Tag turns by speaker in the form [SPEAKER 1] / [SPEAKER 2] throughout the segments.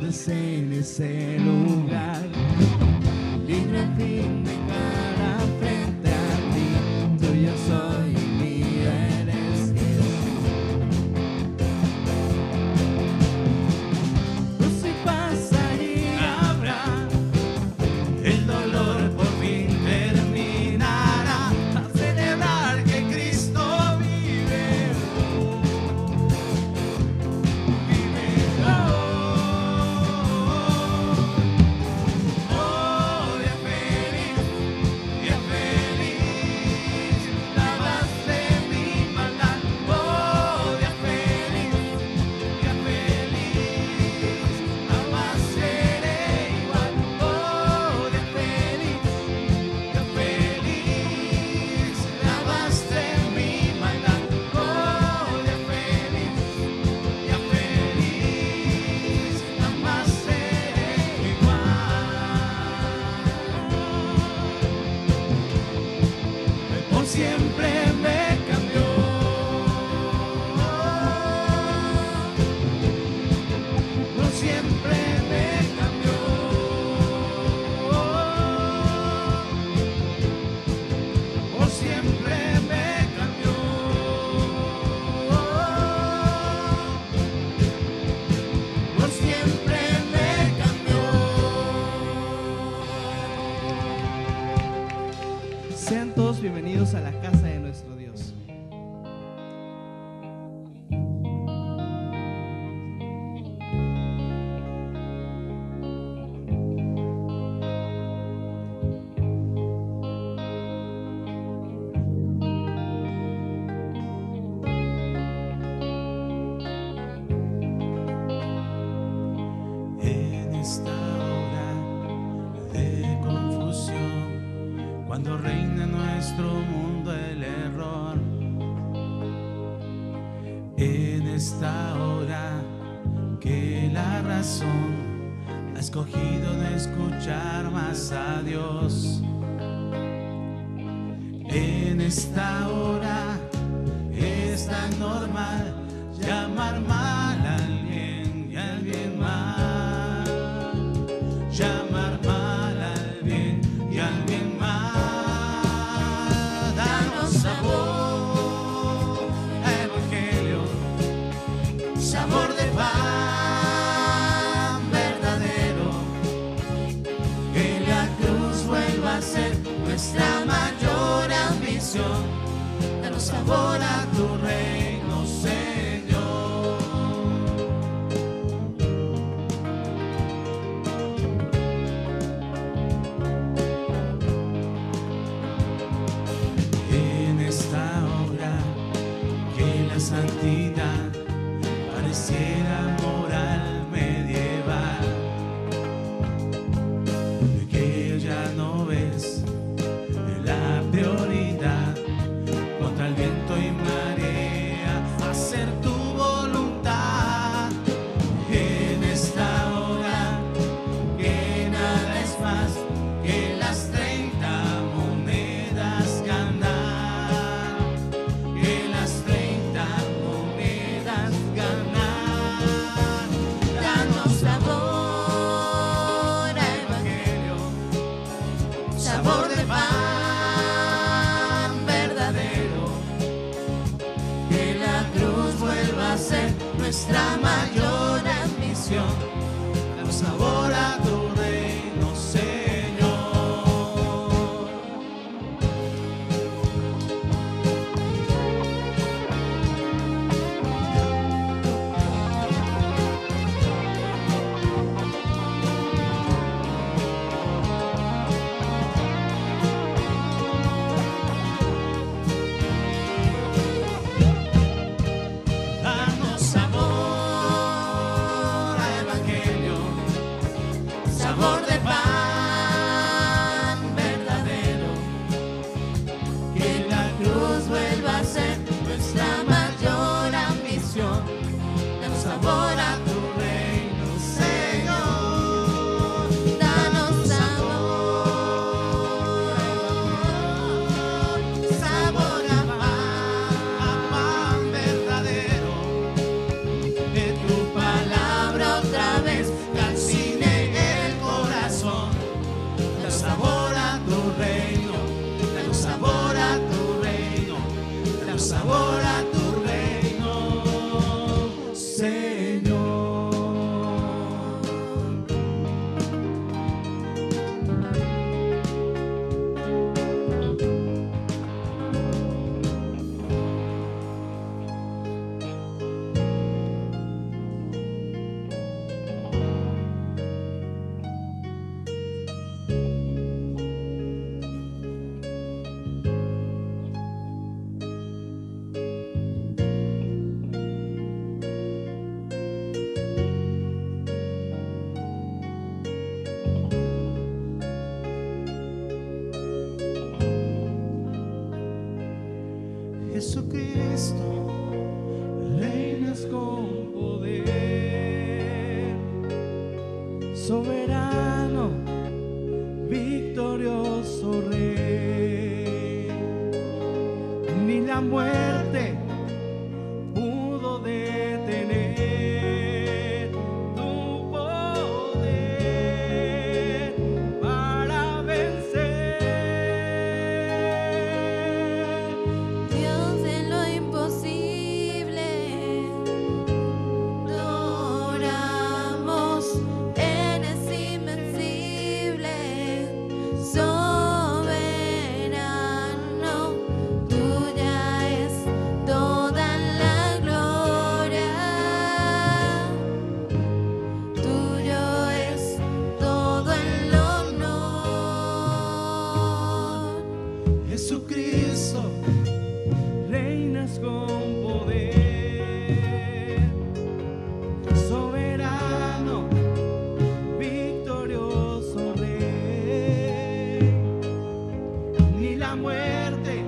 [SPEAKER 1] posarse en ese lugar. Libre al fin de cara frente a ti, tuyo soy y mío eres Jesús. Luz y paz allí habrá, el dolor por fin terminará, a celebrar que Cristo vive. Siempre me cambió, por siempre me cambió, por siempre me cambió, por siempre me cambió. Sean todos bienvenidos a la casa de nuestro Dios. En esta hora de confusión, cuando reina en nuestro mundo el error, en esta hora que la razón ha escogido no escuchar más a Dios, en esta hora es tan normal llamar mal al bien y al bien mal, llamar mal al bien y al bien mal. Danos sabor a evangelio, sabor de pan verdadero, que la cruz vuelva a ser nuestra mayor ambición. Danos sabor a tu reino, Señor. En esta hora que la santidad pareciera moral medieval, que ya no ves la prioridad, contra el viento y marea, hacer tu voluntad. En esta hora que nada es más que las 30 monedas ganar, que las 30 monedas ganar. Danos sabor a evangelio, sabor de pan verdadero, que la cruz vuelva a ser nuestra mayor ambición. Danos sabor a tu reino, Señor. Danos sabor a evangelio, soberano, victorioso Rey. Ni la muerte pudo detener tu poder para vencer.
[SPEAKER 2] Dios de lo imposible, adoramos, eres invencible, soberano, tuya es toda la gloria, tuyo es todo el honor.
[SPEAKER 1] Jesucristo, reinas con poder, soberano, victorioso Rey. Ni la muerte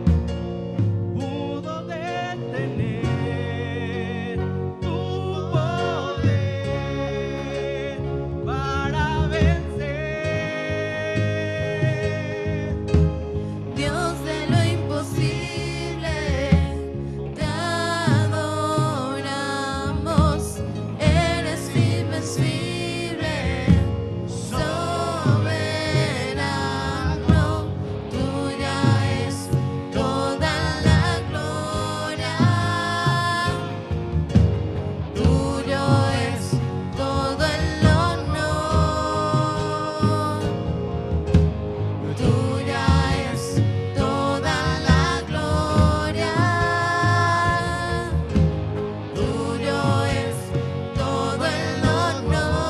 [SPEAKER 1] pudo detener tu poder para vencer.
[SPEAKER 2] Dios de lo imposible, te adoramos, eres invencible, soberano, tuya es toda la gloria, tuyo es todo el honor. Tuya es toda la gloria, tuyo es todo el honor.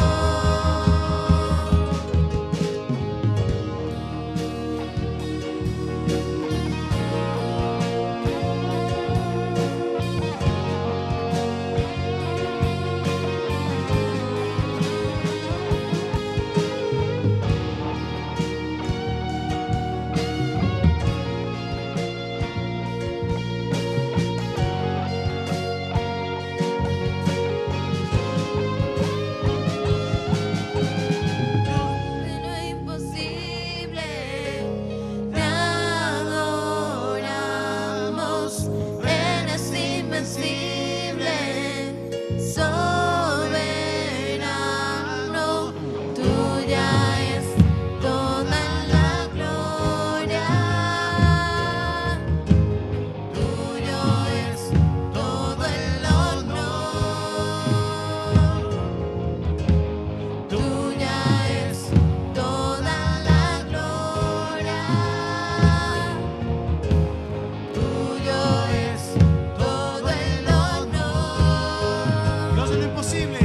[SPEAKER 2] De lo imposible, te adoramos, eres invencible, soberano, tuya es toda la gloria, tuyo es todo el honor. Tuya es toda la gloria, tuyo es todo el honor.
[SPEAKER 1] Dios de lo imposible,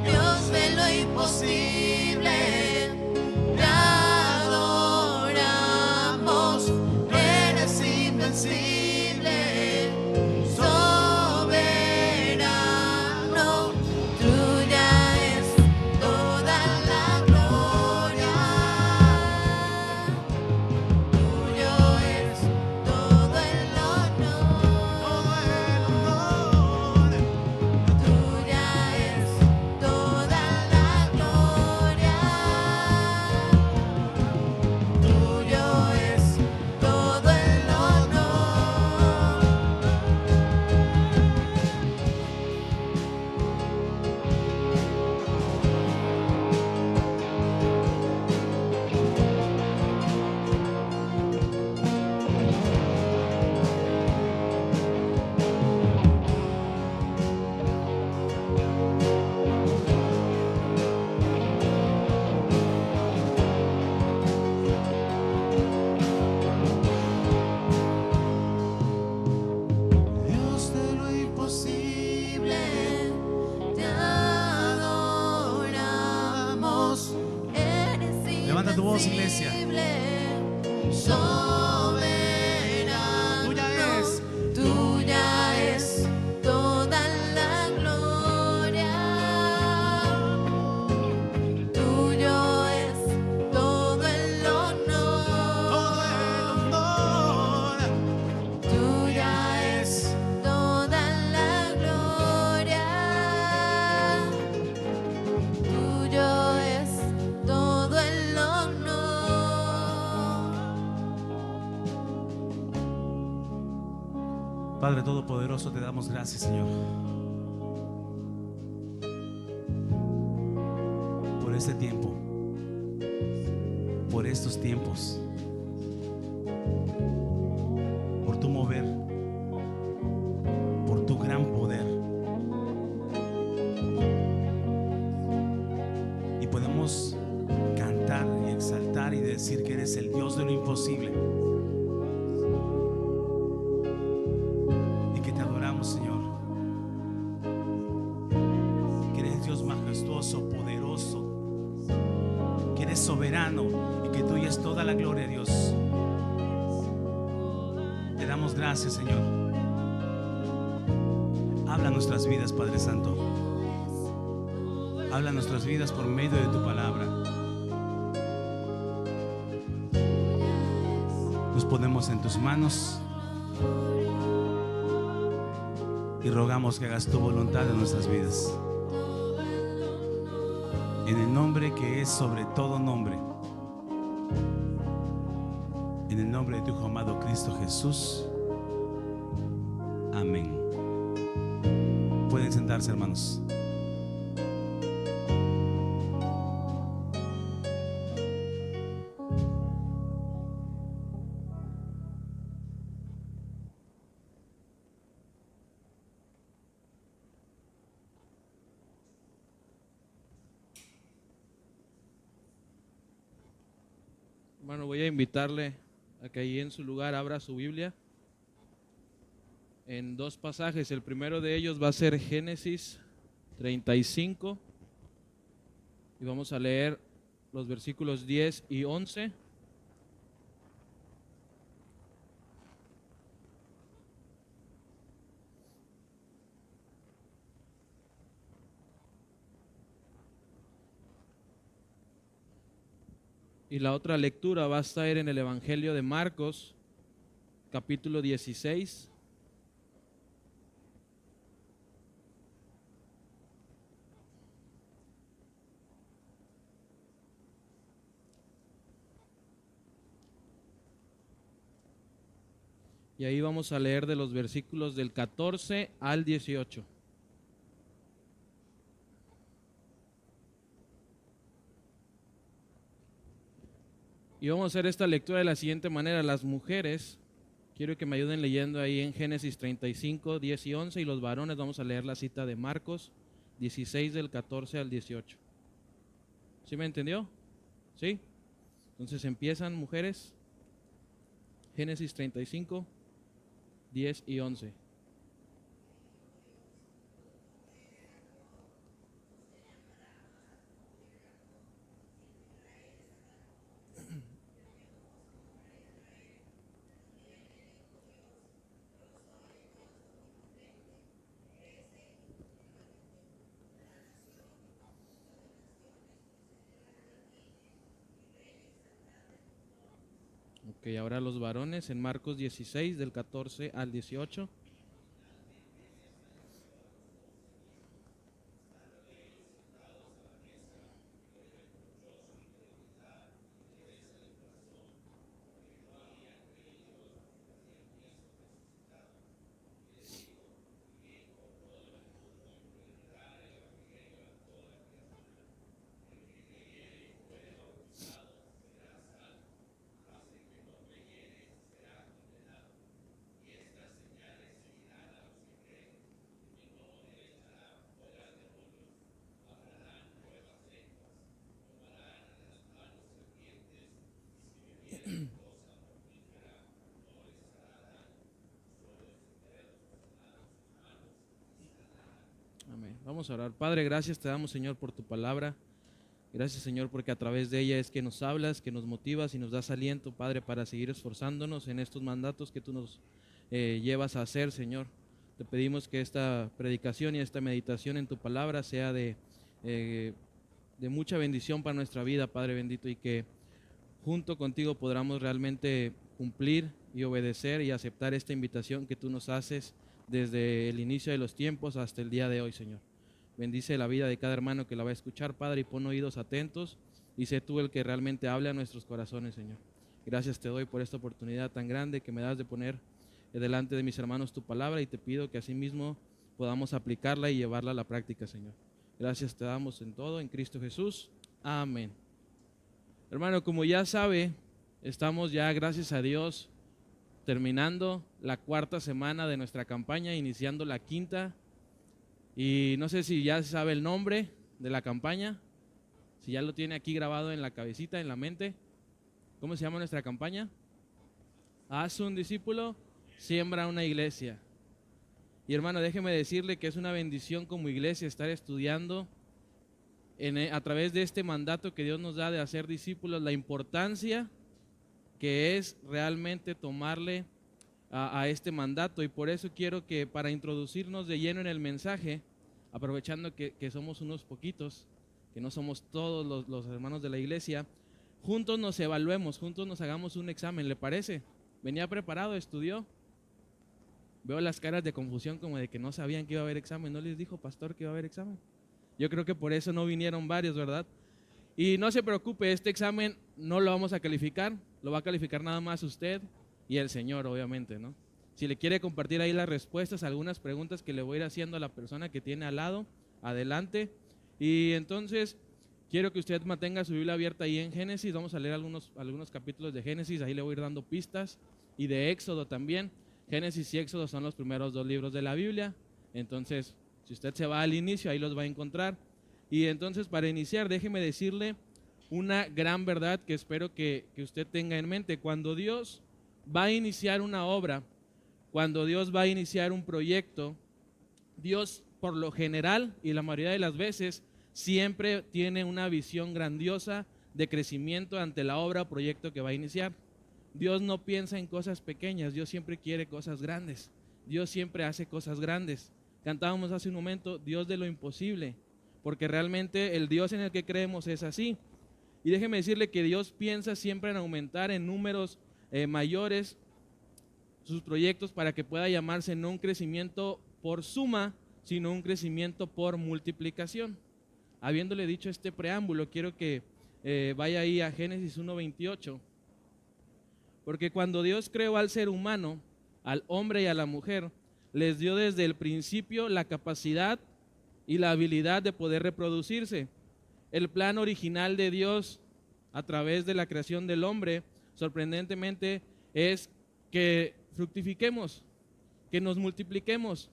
[SPEAKER 2] Dios de lo imposible, te adoramos, eres invencible, soberano, tuya es toda la gloria, tuyo es todo el honor, tuya es toda la gloria, tuyo es todo el
[SPEAKER 1] Dios de lo imposible.
[SPEAKER 2] te adoramos, eres
[SPEAKER 1] Levanta tu voz, iglesia.
[SPEAKER 2] invencible, soberano, tuya es toda la gloria, tuyo es todo el honor, tuya es toda la gloria, tuyo
[SPEAKER 1] Padre Todopoderoso, te damos gracias, Señor, por este tiempo, por estos tiempos, por tu mover, por tu gran poder. Y podemos cantar y exaltar y decir que eres el Dios de lo imposible. Y que te adoramos, Señor. Que eres Dios majestuoso, poderoso. Que eres soberano y que tuya es toda la gloria, Dios. Te damos gracias, Señor. Habla nuestras vidas, Padre Santo. Habla nuestras vidas por medio de tu palabra. Nos ponemos en tus manos y rogamos que hagas tu voluntad en nuestras vidas. En el nombre que es sobre todo nombre. En el nombre de tu Hijo amado Cristo Jesús. Amén. Pueden sentarse, hermanos.
[SPEAKER 3] Hermano, voy a invitarle a que ahí en su lugar abra su Biblia en dos pasajes. El primero de ellos va a ser Génesis 35 y vamos a leer los versículos 10 y 11. Y la otra lectura va a estar en el Evangelio de Marcos, capítulo 16. Y ahí vamos a leer de los versículos del 14 al 18. Y vamos a hacer esta lectura de la siguiente manera. Las mujeres, quiero que me ayuden leyendo ahí en Génesis 35, 10 y 11. Y los varones vamos a leer la cita de Marcos 16 del 14 al 18. ¿Sí me entendió? ¿Sí? Entonces empiezan, mujeres. Génesis 35, 10 y 11. Ok, ahora los varones en Marcos 16 del 14 al 18. Amén. Vamos a orar. Padre, gracias te damos, Señor, por tu palabra. Gracias, Señor, porque a través de ella es que nos hablas, que nos motivas y nos das aliento, Padre, para seguir esforzándonos en estos mandatos que tú nos llevas a hacer, Señor. Te pedimos que esta predicación y esta meditación en tu palabra sea de mucha bendición para nuestra vida, Padre bendito, y que junto contigo podamos realmente cumplir y obedecer y aceptar esta invitación que tú nos haces desde el inicio de los tiempos hasta el día de hoy, Señor. Bendice la vida de cada hermano que la va a escuchar, Padre, y pon oídos atentos y sé tú el que realmente hable a nuestros corazones, Señor. Gracias te doy por esta oportunidad tan grande que me das de poner delante de mis hermanos tu palabra y te pido que asimismo podamos aplicarla y llevarla a la práctica, Señor. Gracias te damos en todo, en Cristo Jesús. Amén. Hermano, como ya sabe, estamos ya, gracias a Dios, terminando la 4ª semana de nuestra campaña, iniciando la 5ª. Y no sé si ya sabe el nombre de la campaña, si ya lo tiene aquí grabado en la cabecita, en la mente. ¿Cómo se llama nuestra campaña? Haz un discípulo, siembra una iglesia. Y hermano, déjeme decirle que es una bendición como iglesia estar estudiando a través de este mandato que Dios nos da de hacer discípulos, la importancia que es realmente tomarle a este mandato. Y por eso quiero que, para introducirnos de lleno en el mensaje, aprovechando que somos unos poquitos, que no somos todos los hermanos de la iglesia, juntos nos evaluemos, juntos nos hagamos un examen, ¿le parece? ¿Venía preparado? ¿Estudió? Veo las caras de confusión, como de que no sabían que iba a haber examen. ¿No les dijo pastor que iba a haber examen? Yo creo que por eso no vinieron varios, ¿verdad? Y no se preocupe, este examen no lo vamos a calificar, lo va a calificar nada más usted y el Señor, obviamente, ¿no? Si le quiere compartir ahí las respuestas a algunas preguntas que le voy a ir haciendo a la persona que tiene al lado, adelante. Y entonces quiero que usted mantenga su Biblia abierta ahí en Génesis. Vamos a leer algunos capítulos de Génesis, ahí le voy a ir dando pistas, y de Éxodo también. Génesis y Éxodo son los primeros 2 libros de la Biblia, entonces si usted se va al inicio, ahí los va a encontrar. Y entonces, para iniciar, déjeme decirle una gran verdad que espero que usted tenga en mente. Cuando Dios va a iniciar una obra, cuando Dios va a iniciar un proyecto, Dios, por lo general y la mayoría de las veces, siempre tiene una visión grandiosa de crecimiento ante la obra o proyecto que va a iniciar. Dios no piensa en cosas pequeñas, Dios siempre quiere cosas grandes, Dios siempre hace cosas grandes. Cantábamos hace un momento, Dios de lo imposible, porque realmente el Dios en el que creemos es así. Y déjeme decirle que Dios piensa siempre en aumentar en números mayores sus proyectos, para que pueda llamarse no un crecimiento por suma, sino un crecimiento por multiplicación. Habiéndole dicho este preámbulo, quiero que vaya ahí a Génesis 1:28. Porque cuando Dios creó al ser humano, al hombre y a la mujer, les dio desde el principio la capacidad y la habilidad de poder reproducirse. El plan original de Dios a través de la creación del hombre, sorprendentemente, es que fructifiquemos, que nos multipliquemos.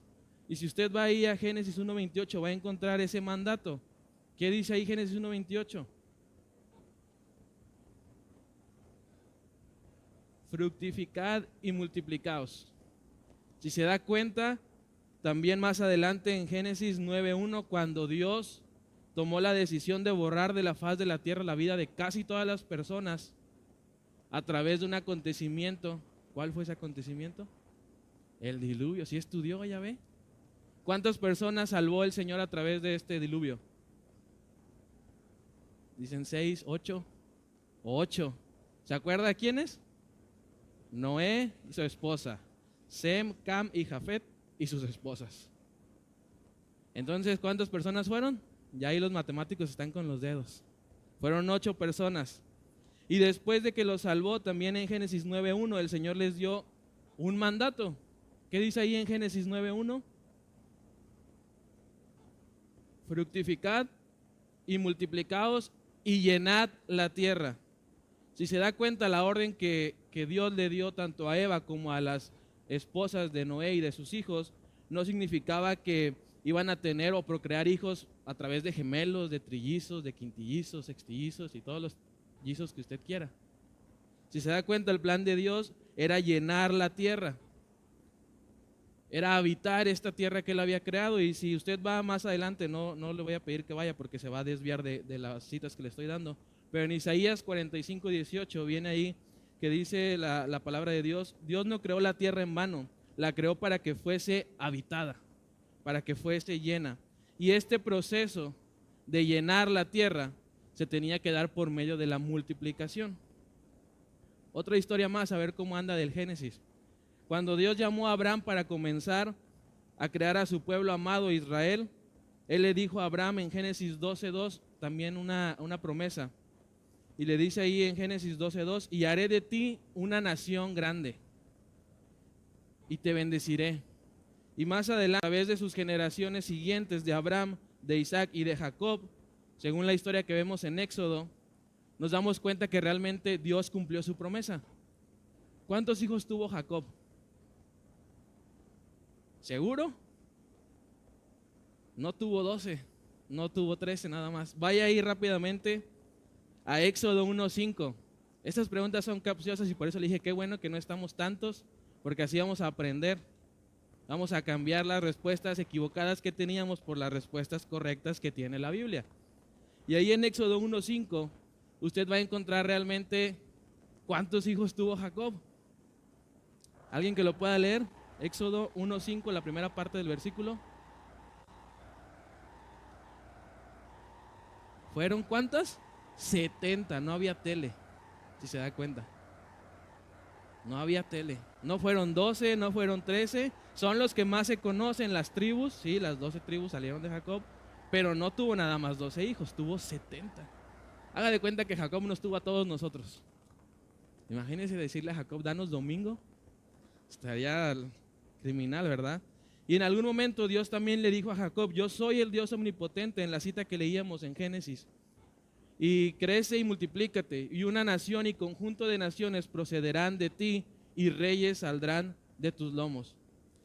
[SPEAKER 3] Y si usted va ahí a Génesis 1:28, va a encontrar ese mandato. ¿Qué dice ahí Génesis 1:28? Fructificad y multiplicaos. Si se da cuenta, también más adelante en Génesis 9:1, cuando Dios tomó la decisión de borrar de la faz de la tierra la vida de casi todas las personas a través de un acontecimiento. ¿Cuál fue ese acontecimiento? El diluvio. ¿Sí estudió, ya ve? ¿Cuántas personas salvó el Señor a través de este diluvio? Dicen 6, 8 o 8. ¿Se acuerda de quiénes? Noé y su esposa, Sem, Cam y Jafet y sus esposas. Entonces, ¿cuántas personas fueron? Ya ahí los matemáticos están con los dedos. Fueron 8 personas. Y después de que los salvó, también en Génesis 9:1, el Señor les dio un mandato. ¿Qué dice ahí en Génesis 9:1? Fructificad y multiplicaos y llenad la tierra. Si se da cuenta, la orden que Dios le dio tanto a Eva como a las esposas de Noé y de sus hijos, no significaba que iban a tener o procrear hijos a través de gemelos, de trillizos, de quintillizos, sextillizos y todos los guisos que usted quiera. Si se da cuenta, el plan de Dios era llenar la tierra, era habitar esta tierra que Él había creado. Y si usted va más adelante, no le voy a pedir que vaya porque se va a desviar de las citas que le estoy dando, pero en Isaías 45:18 viene ahí que dice la palabra de Dios: Dios no creó la tierra en vano, la creó para que fuese habitada, para que fuese llena. Y este proceso de llenar la tierra se tenía que dar por medio de la multiplicación. Otra historia más, a ver cómo anda del Génesis. Cuando Dios llamó a Abraham para comenzar a crear a su pueblo amado Israel, Él le dijo a Abraham en Génesis 12:2 también una promesa. Y le dice ahí en Génesis 12:2: y haré de ti una nación grande. y te bendeciré. Y más adelante, a través de sus generaciones siguientes, de Abraham, de Isaac y de Jacob, según la historia que vemos en Éxodo, nos damos cuenta que realmente Dios cumplió su promesa. ¿Cuántos hijos tuvo Jacob? ¿Seguro? No tuvo 12, no tuvo 13 nada más. Vaya ahí rápidamente a Éxodo 1:5. Estas preguntas son capciosas y por eso le dije qué bueno que no estamos tantos, porque así vamos a aprender. Vamos a cambiar las respuestas equivocadas que teníamos por las respuestas correctas que tiene la Biblia. Y ahí en Éxodo 1:5 usted va a encontrar realmente cuántos hijos tuvo Jacob. ¿Alguien que lo pueda leer? Éxodo 1:5, la primera parte del versículo. ¿Fueron cuántas? 70, no había tele, si se da cuenta. No había tele. No fueron 12, no fueron 13. Son los que más se conocen, las tribus. Sí, las 12 tribus salieron de Jacob. Pero no tuvo nada más 12 hijos, tuvo 70. Haga de cuenta que Jacob nos tuvo a todos nosotros. Imagínense decirle a Jacob, danos domingo. Estaría criminal, ¿verdad? Y en algún momento Dios también le dijo a Jacob, yo soy el Dios omnipotente, en la cita que leíamos en Génesis. Y crece y multiplícate, y una nación y conjunto de naciones procederán de ti, y reyes saldrán de tus lomos.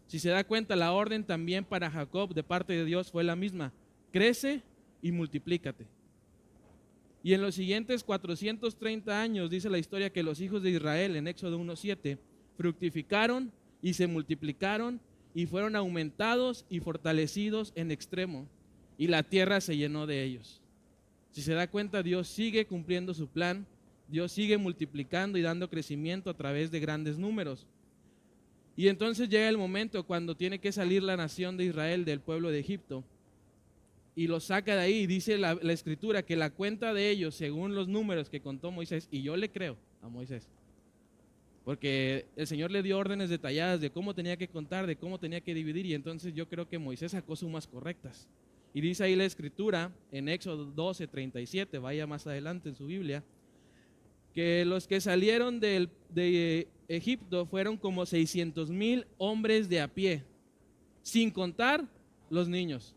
[SPEAKER 3] Si se da cuenta, la orden también para Jacob de parte de Dios fue la misma: crece y multiplícate. Y en los siguientes 430 años dice la historia que los hijos de Israel en Éxodo 1:7 fructificaron y se multiplicaron y fueron aumentados y fortalecidos en extremo, y la tierra se llenó de ellos. Si se da cuenta, Dios sigue cumpliendo su plan, Dios sigue multiplicando y dando crecimiento a través de grandes números. Y entonces llega el momento cuando tiene que salir la nación de Israel del pueblo de Egipto y los saca de ahí, y dice la escritura que la cuenta de ellos, según los números que contó Moisés, y yo le creo a Moisés, porque el Señor le dio órdenes detalladas de cómo tenía que contar, de cómo tenía que dividir, y entonces yo creo que Moisés sacó sumas correctas. Y dice ahí la escritura en Éxodo 12:37, vaya más adelante en su Biblia, que los que salieron de Egipto fueron como 600,000 hombres de a pie, sin contar los niños.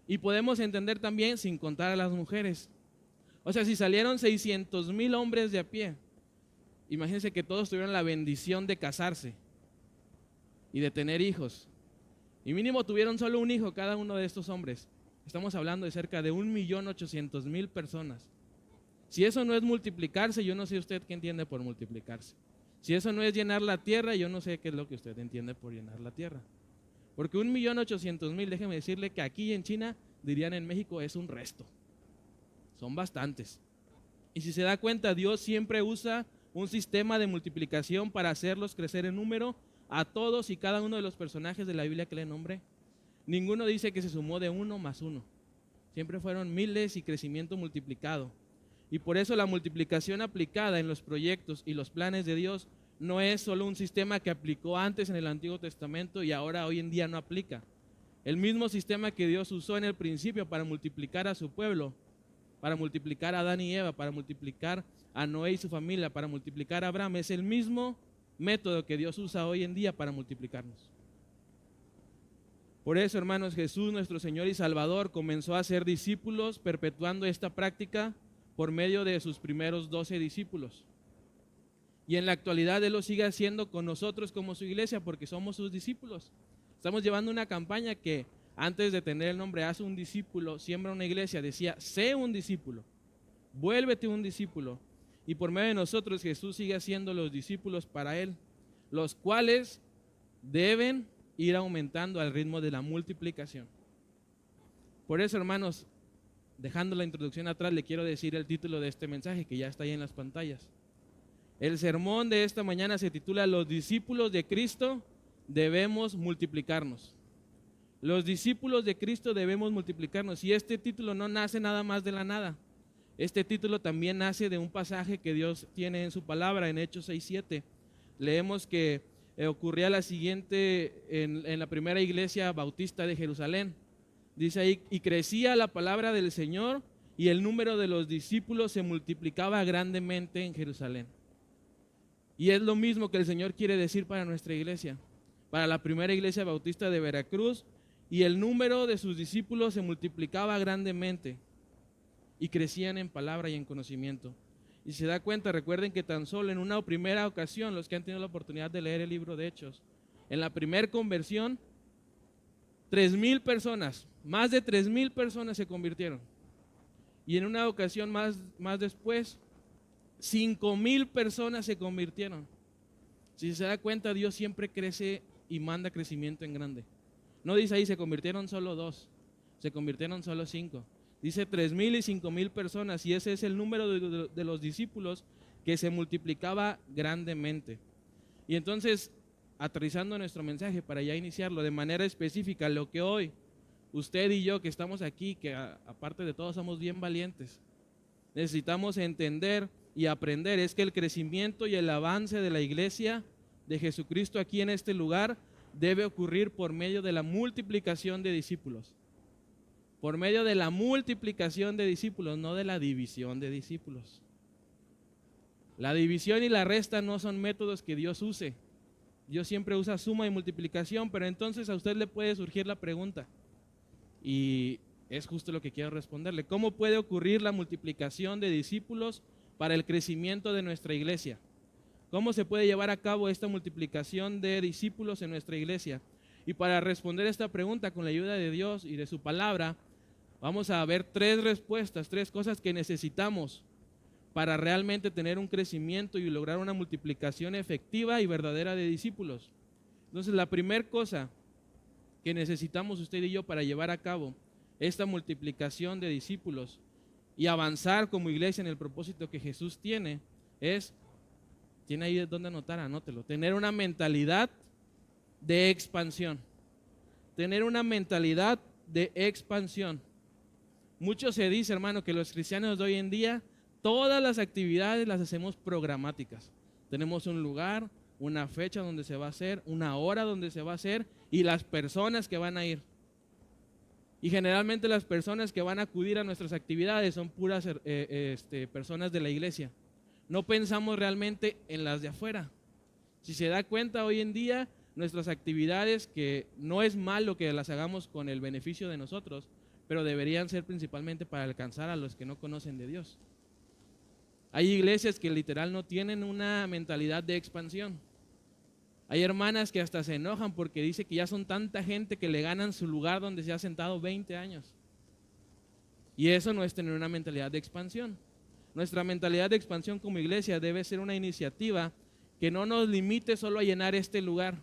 [SPEAKER 3] Y podemos entender también sin contar a las mujeres. O sea, si salieron 600,000 hombres de a pie, imagínense que todos tuvieron la bendición de casarse y de tener hijos. Y mínimo tuvieron solo un hijo cada uno de estos hombres. Estamos hablando de cerca de 1,800,000 personas. Si eso no es multiplicarse, yo no sé usted qué entiende por multiplicarse. Si eso no es llenar la tierra, yo no sé qué es lo que usted entiende por llenar la tierra. Porque 1,800,000, déjeme decirle que aquí en China, dirían en México, es un resto. Son bastantes. Y si se da cuenta, Dios siempre usa un sistema de multiplicación para hacerlos crecer en número a todos y cada uno de los personajes de la Biblia que le nombré. Ninguno dice que se sumó de 1 más 1. Siempre fueron miles y crecimiento multiplicado. Y por eso la multiplicación aplicada en los proyectos y los planes de Dios no es solo un sistema que aplicó antes en el Antiguo Testamento y ahora hoy en día no aplica. El mismo sistema que Dios usó en el principio para multiplicar a su pueblo, para multiplicar a Adán y Eva, para multiplicar a Noé y su familia, para multiplicar a Abraham, es el mismo método que Dios usa hoy en día para multiplicarnos. Por eso, hermanos, Jesús, nuestro Señor y Salvador, comenzó a hacer discípulos perpetuando esta práctica por medio de sus primeros 12 discípulos. Y en la actualidad Él lo sigue haciendo con nosotros como su iglesia porque somos sus discípulos. Estamos llevando una campaña que antes de tener el nombre Haz un discípulo, siembra una iglesia, decía, sé un discípulo, vuélvete un discípulo. Y por medio de nosotros Jesús sigue haciendo los discípulos para Él, los cuales deben ir aumentando al ritmo de la multiplicación. Por eso, hermanos, dejando la introducción atrás, le quiero decir el título de este mensaje que ya está ahí en las pantallas. El sermón de esta mañana se titula Los discípulos de Cristo debemos multiplicarnos. Los discípulos de Cristo debemos multiplicarnos. Y este título no nace nada más de la nada. Este título también nace de un pasaje que Dios tiene en su palabra, en Hechos 6:7. Leemos que ocurría la siguiente en la primera iglesia bautista de Jerusalén. Dice ahí, y crecía la palabra del Señor y el número de los discípulos se multiplicaba grandemente en Jerusalén. Y es lo mismo que el Señor quiere decir para nuestra iglesia. para la primera iglesia bautista de Veracruz, y el número de sus discípulos se multiplicaba grandemente y crecían en palabra y en conocimiento. Y se da cuenta, recuerden que tan solo en una primera ocasión, los que han tenido la oportunidad de leer el libro de Hechos, en la primera conversión, 3,000 personas, más de 3,000 personas se convirtieron. Y en una ocasión más después, 5,000 personas se convirtieron. Si se da cuenta, Dios siempre crece y manda crecimiento en grande. No dice ahí, se convirtieron solo 2, se convirtieron solo 5. Dice 3,000 y 5,000 personas, y ese es el número de los discípulos que se multiplicaba grandemente. Y entonces, aterrizando nuestro mensaje para ya iniciarlo de manera específica, lo que hoy usted y yo que estamos aquí, que aparte de todo somos bien valientes, necesitamos entender y aprender es que el crecimiento y el avance de la iglesia de Jesucristo aquí en este lugar debe ocurrir por medio de la multiplicación de discípulos. Por medio de la multiplicación de discípulos, no de la división de discípulos. La división y la resta no son métodos que Dios use. Dios siempre usa suma y multiplicación, pero entonces a usted le puede surgir la pregunta, y es justo lo que quiero responderle. ¿Cómo puede ocurrir la multiplicación de discípulos para el crecimiento de nuestra iglesia? ¿Cómo se puede llevar a cabo esta multiplicación de discípulos en nuestra iglesia? Y para responder esta pregunta con la ayuda de Dios y de su palabra, vamos a ver 3 respuestas, 3 cosas que necesitamos para realmente tener un crecimiento y lograr una multiplicación efectiva y verdadera de discípulos. Entonces, la primera cosa que necesitamos usted y yo para llevar a cabo esta multiplicación de discípulos y avanzar como iglesia en el propósito que Jesús tiene es, tiene ahí donde anotar, anótelo, tener una mentalidad de expansión. Tener una mentalidad de expansión. Mucho se dice, hermano, que los cristianos de hoy en día, todas las actividades las hacemos programáticas. Tenemos un lugar, una fecha donde se va a hacer, una hora donde se va a hacer y las personas que van a ir. Y generalmente las personas que van a acudir a nuestras actividades son puras personas de la iglesia. No pensamos realmente en las de afuera. Si se da cuenta hoy en día, nuestras actividades, que no es malo que las hagamos con el beneficio de nosotros, pero deberían ser principalmente para alcanzar a los que no conocen de Dios. Hay iglesias que literal no tienen una mentalidad de expansión. Hay hermanas que hasta se enojan porque dice que ya son tanta gente que le ganan su lugar donde se ha sentado 20 años. Y eso no es tener una mentalidad de expansión. Nuestra mentalidad de expansión como iglesia debe ser una iniciativa que no nos limite solo a llenar este lugar,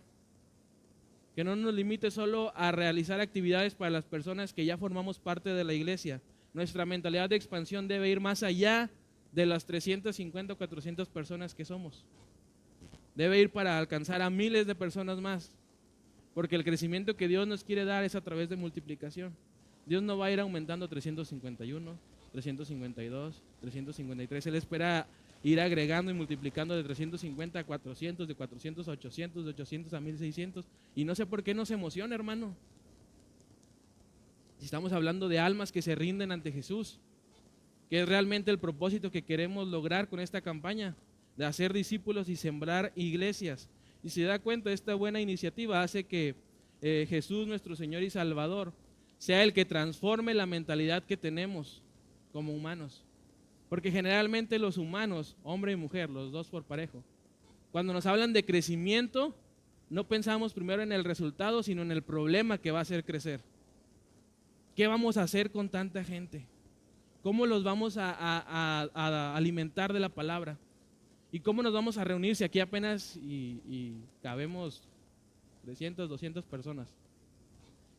[SPEAKER 3] que no nos limite solo a realizar actividades para las personas que ya formamos parte de la iglesia. Nuestra mentalidad de expansión debe ir más allá de las 350 o 400 personas que somos. Debe ir para alcanzar a miles de personas más, porque el crecimiento que Dios nos quiere dar es a través de multiplicación. Dios no va a ir aumentando 351, 352, 353. Él espera ir agregando y multiplicando de 350 a 400, de 400 a 800, de 800 a 1600. Y no sé por qué nos emociona, hermano. Si estamos hablando de almas que se rinden ante Jesús, que es realmente el propósito que queremos lograr con esta campaña, de hacer discípulos y sembrar iglesias. Y se da cuenta, esta buena iniciativa hace que Jesús, nuestro Señor y Salvador, sea el que transforme la mentalidad que tenemos como humanos. Porque generalmente los humanos, hombre y mujer, los dos por parejo, cuando nos hablan de crecimiento, no pensamos primero en el resultado, sino en el problema que va a hacer crecer. ¿Qué vamos a hacer con tanta gente? ¿Cómo los vamos a alimentar de la palabra? ¿Y cómo nos vamos a reunir si aquí apenas y cabemos 300, 200 personas?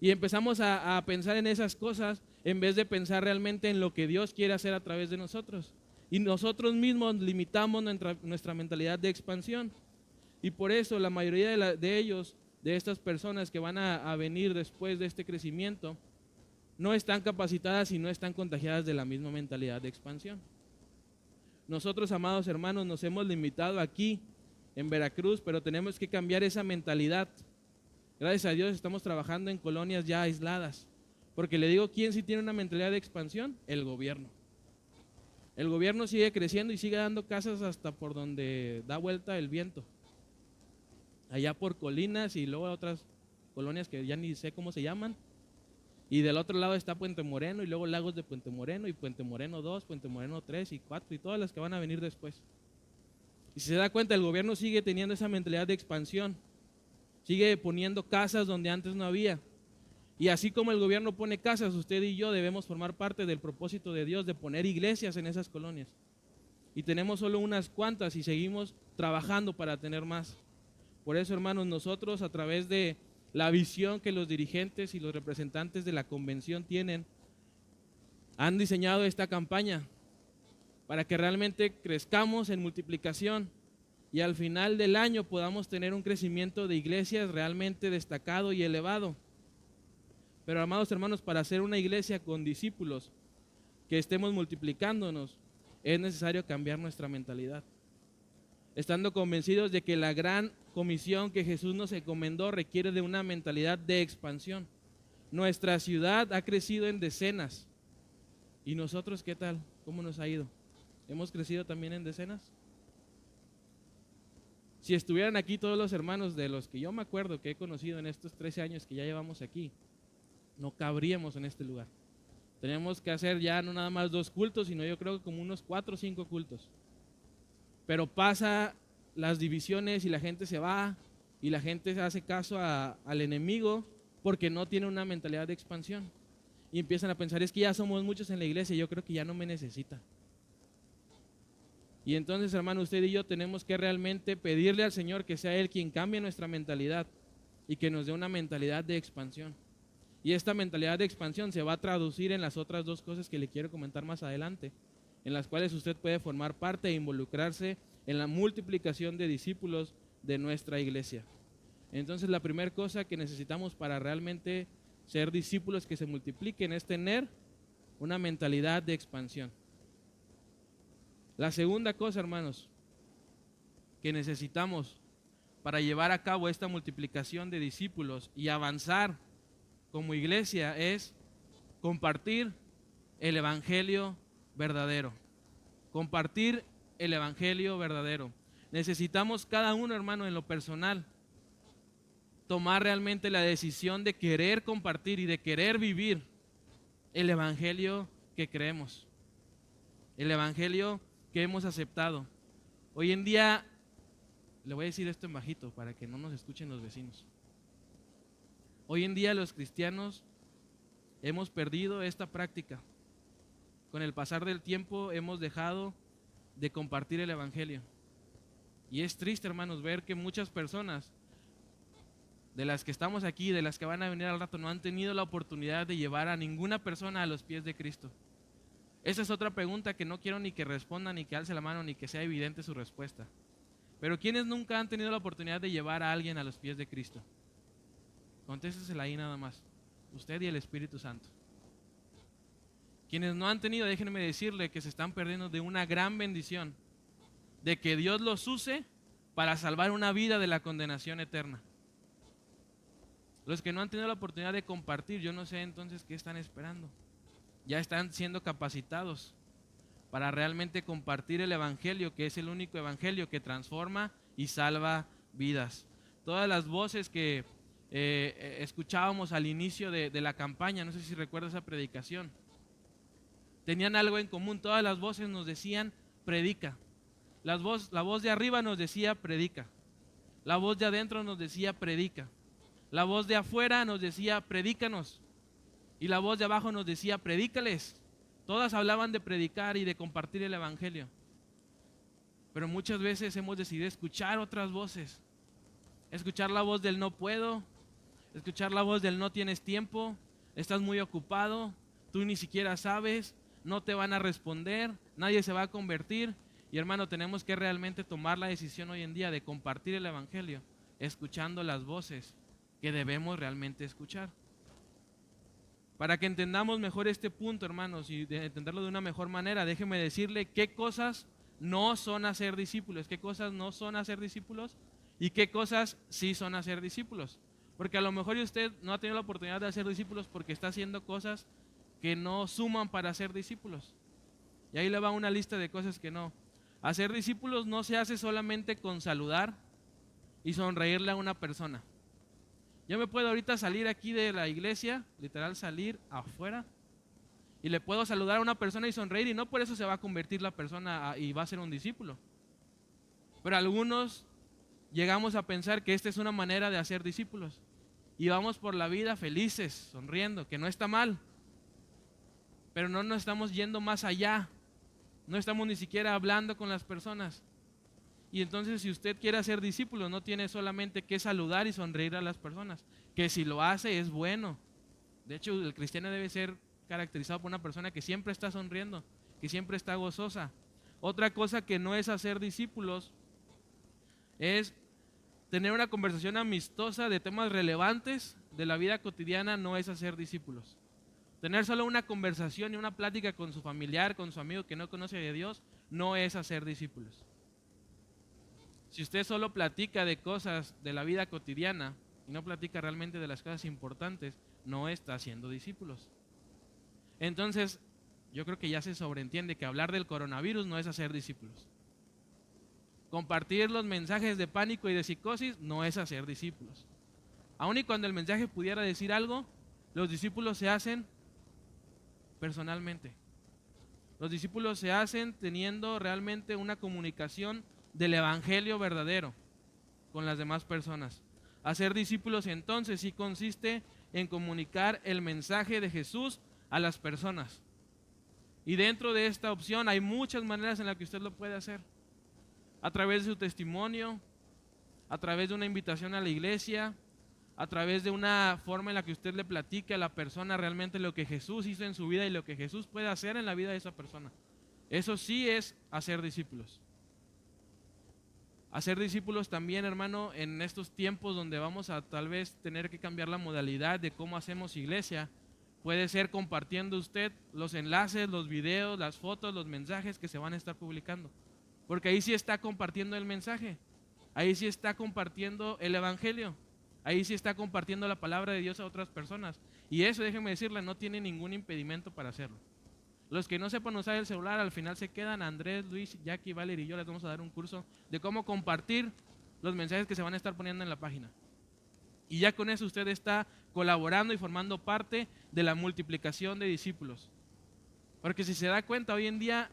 [SPEAKER 3] Y empezamos a pensar en esas cosas en vez de pensar realmente en lo que Dios quiere hacer a través de nosotros. Y nosotros mismos limitamos nuestra mentalidad de expansión. Y por eso la mayoría de ellos, de estas personas que van a venir después de este crecimiento, no están capacitadas y no están contagiadas de la misma mentalidad de expansión. Nosotros, amados hermanos, nos hemos limitado aquí en Veracruz, pero tenemos que cambiar esa mentalidad. Gracias a Dios estamos trabajando en colonias ya aisladas, porque le digo, ¿quién sí tiene una mentalidad de expansión? El gobierno. El gobierno sigue creciendo y sigue dando casas hasta por donde da vuelta el viento. allá por Colinas y luego otras colonias que ya ni sé cómo se llaman. Y del otro lado está Puente Moreno y luego Lagos de Puente Moreno y Puente Moreno 2, Puente Moreno 3 y 4 y todas las que van a venir después. Y si se da cuenta, el gobierno sigue teniendo esa mentalidad de expansión, sigue poniendo casas donde antes no había. Y así como el gobierno pone casas, usted y yo debemos formar parte del propósito de Dios de poner iglesias en esas colonias. Y tenemos solo unas cuantas y seguimos trabajando para tener más. Por eso, hermanos, nosotros a través de la visión que los dirigentes y los representantes de la convención tienen, han diseñado esta campaña para que realmente crezcamos en multiplicación y al final del año podamos tener un crecimiento de iglesias realmente destacado y elevado. Pero, amados hermanos, para hacer una iglesia con discípulos que estemos multiplicándonos, es necesario cambiar nuestra mentalidad, estando convencidos de que la gran comisión que Jesús nos encomendó requiere de una mentalidad de expansión. Nuestra ciudad ha crecido en decenas. ¿Y nosotros qué tal? ¿Cómo nos ha ido? ¿Hemos crecido también en decenas? Si estuvieran aquí todos los hermanos de los que yo me acuerdo que he conocido en estos 13 años que ya llevamos aquí, no cabríamos en este lugar. Tenemos que hacer ya no nada más 2 cultos, sino yo creo que como unos 4 o 5 cultos. Pero pasa las divisiones y la gente se va y la gente hace caso al enemigo porque no tiene una mentalidad de expansión. Y empiezan a pensar, es que ya somos muchos en la iglesia, yo creo que ya no me necesita. Y entonces, hermano, usted y yo tenemos que realmente pedirle al Señor que sea Él quien cambie nuestra mentalidad y que nos dé una mentalidad de expansión. Y esta mentalidad de expansión se va a traducir en las otras 2 cosas que le quiero comentar más adelante, en las cuales usted puede formar parte e involucrarse en la multiplicación de discípulos de nuestra iglesia. Entonces, la primera cosa que necesitamos para realmente ser discípulos que se multipliquen es tener una mentalidad de expansión. La segunda cosa, hermanos, que necesitamos para llevar a cabo esta multiplicación de discípulos y avanzar como iglesia es compartir el evangelio verdadero. Compartir el evangelio verdadero. Necesitamos cada uno, hermano, en lo personal, tomar realmente la decisión de querer compartir y de querer vivir el evangelio que creemos, el evangelio que hemos aceptado. Hoy en día, le voy a decir esto en bajito para que no nos escuchen los vecinos. Hoy en día los cristianos hemos perdido esta práctica. Con el pasar del tiempo hemos dejado de compartir el evangelio. Y es triste, hermanos, ver que muchas personas de las que estamos aquí, de las que van a venir al rato, no han tenido la oportunidad de llevar a ninguna persona a los pies de Cristo. Esa es otra pregunta que no quiero ni que respondan, ni que alce la mano, ni que sea evidente su respuesta. Pero ¿quiénes nunca han tenido la oportunidad de llevar a alguien a los pies de Cristo? Contéstesela ahí nada más. Usted y el Espíritu Santo. Quienes no han tenido, déjenme decirle que se están perdiendo de una gran bendición, de que Dios los use para salvar una vida de la condenación eterna. Los que no han tenido la oportunidad de compartir, yo no sé entonces qué están esperando. Ya están siendo capacitados para realmente compartir el evangelio, que es el único evangelio que transforma y salva vidas. Todas las voces que escuchábamos al inicio de la campaña, no sé si recuerda esa predicación, tenían algo en común. Todas las voces nos decían predica. La voz de arriba nos decía predica. La voz de adentro nos decía predica. La voz de afuera nos decía predícanos. Y la voz de abajo nos decía predícales. Todas hablaban de predicar y de compartir el evangelio. Pero muchas veces hemos decidido escuchar otras voces. Escuchar la voz del no puedo, escuchar la voz del no tienes tiempo, estás muy ocupado, tú ni siquiera sabes, no te van a responder, nadie se va a convertir. Y hermano, tenemos que realmente tomar la decisión hoy en día de compartir el evangelio, escuchando las voces que debemos realmente escuchar. Para que entendamos mejor este punto, hermanos, y de entenderlo de una mejor manera, déjeme decirle qué cosas no son hacer discípulos, qué cosas no son hacer discípulos y qué cosas sí son hacer discípulos. Porque a lo mejor usted no ha tenido la oportunidad de hacer discípulos porque está haciendo cosas que no suman para ser discípulos. Y ahí le va una lista de cosas que no. Hacer discípulos no se hace solamente con saludar, y sonreírle a una persona. Yo me puedo ahorita salir aquí de la iglesia, literal salir afuera, y le puedo saludar a una persona y sonreír, y no por eso se va a convertir la persona y va a ser un discípulo. Pero algunos llegamos a pensar que esta es una manera de hacer discípulos y vamos por la vida felices, sonriendo, que no está mal, pero no nos estamos yendo más allá, no estamos ni siquiera hablando con las personas. Y entonces, si usted quiere hacer discípulo, no tiene solamente que saludar y sonreír a las personas, que si lo hace es bueno. De hecho, el cristiano debe ser caracterizado por una persona que siempre está sonriendo, que siempre está gozosa. Otra cosa que no es hacer discípulos es tener una conversación amistosa de temas relevantes de la vida cotidiana. No es hacer discípulos. Tener solo una conversación y una plática con su familiar, con su amigo que no conoce de Dios, no es hacer discípulos. Si usted solo platica de cosas de la vida cotidiana y no platica realmente de las cosas importantes, no está haciendo discípulos. Entonces, yo creo que ya se sobreentiende que hablar del coronavirus no es hacer discípulos. Compartir los mensajes de pánico y de psicosis no es hacer discípulos. Aun y cuando el mensaje pudiera decir algo, los discípulos se hacen personalmente. Los discípulos se hacen teniendo realmente una comunicación del evangelio verdadero con las demás personas. Hacer discípulos entonces sí consiste en comunicar el mensaje de Jesús a las personas. Y dentro de esta opción hay muchas maneras en las que usted lo puede hacer. A través de su testimonio, a través de una invitación a la iglesia, a través de una forma en la que usted le platique a la persona realmente lo que Jesús hizo en su vida y lo que Jesús puede hacer en la vida de esa persona. Eso sí es hacer discípulos. Hacer discípulos también, hermano, en estos tiempos donde vamos a tal vez tener que cambiar la modalidad de cómo hacemos iglesia, puede ser compartiendo usted los enlaces, los videos, las fotos, los mensajes que se van a estar publicando. Porque ahí sí está compartiendo el mensaje, ahí sí está compartiendo el evangelio, ahí sí está compartiendo la palabra de Dios a otras personas. Y eso, déjenme decirle, no tiene ningún impedimento para hacerlo. Los que no sepan usar el celular, al final se quedan. Andrés, Luis, Jackie, Valerie y yo les vamos a dar un curso de cómo compartir los mensajes que se van a estar poniendo en la página. Y ya con eso usted está colaborando y formando parte de la multiplicación de discípulos. Porque si se da cuenta, hoy en día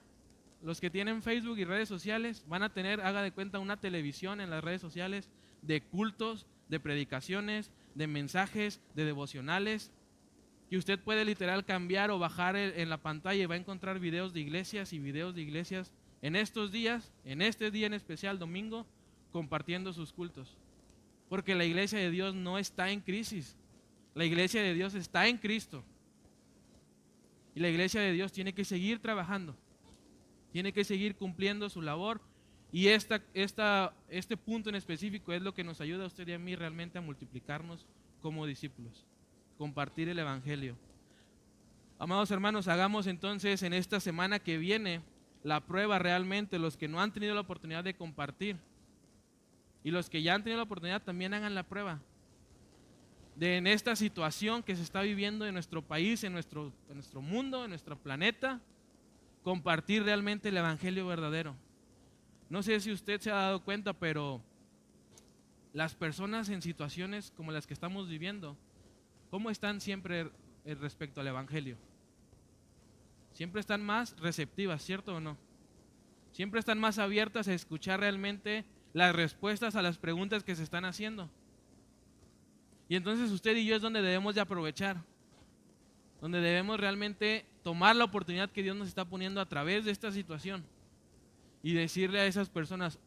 [SPEAKER 3] los que tienen Facebook y redes sociales van a tener, haga de cuenta, una televisión en las redes sociales de cultos, de predicaciones, de mensajes, de devocionales, que usted puede literal cambiar o bajar en la pantalla y va a encontrar videos de iglesias y videos de iglesias en estos días, en este día en especial, domingo, compartiendo sus cultos. Porque la iglesia de Dios no está en crisis, la iglesia de Dios está en Cristo. Y la iglesia de Dios tiene que seguir trabajando, tiene que seguir cumpliendo su labor. Y este punto en específico es lo que nos ayuda a usted y a mí realmente a multiplicarnos como discípulos. Compartir el evangelio. Amados hermanos, hagamos entonces en esta semana que viene la prueba realmente, los que no han tenido la oportunidad de compartir y los que ya han tenido la oportunidad también hagan la prueba de en esta situación que se está viviendo en nuestro país, en nuestro mundo, en nuestro planeta, compartir realmente el evangelio verdadero. No sé si usted se ha dado cuenta, pero las personas en situaciones como las que estamos viviendo, ¿cómo están siempre respecto al evangelio? Siempre están más receptivas, ¿cierto o no? Siempre están más abiertas a escuchar realmente las respuestas a las preguntas que se están haciendo. Y entonces usted y yo es donde debemos de aprovechar, donde debemos realmente tomar la oportunidad que Dios nos está poniendo a través de esta situación y decirle a esas personas,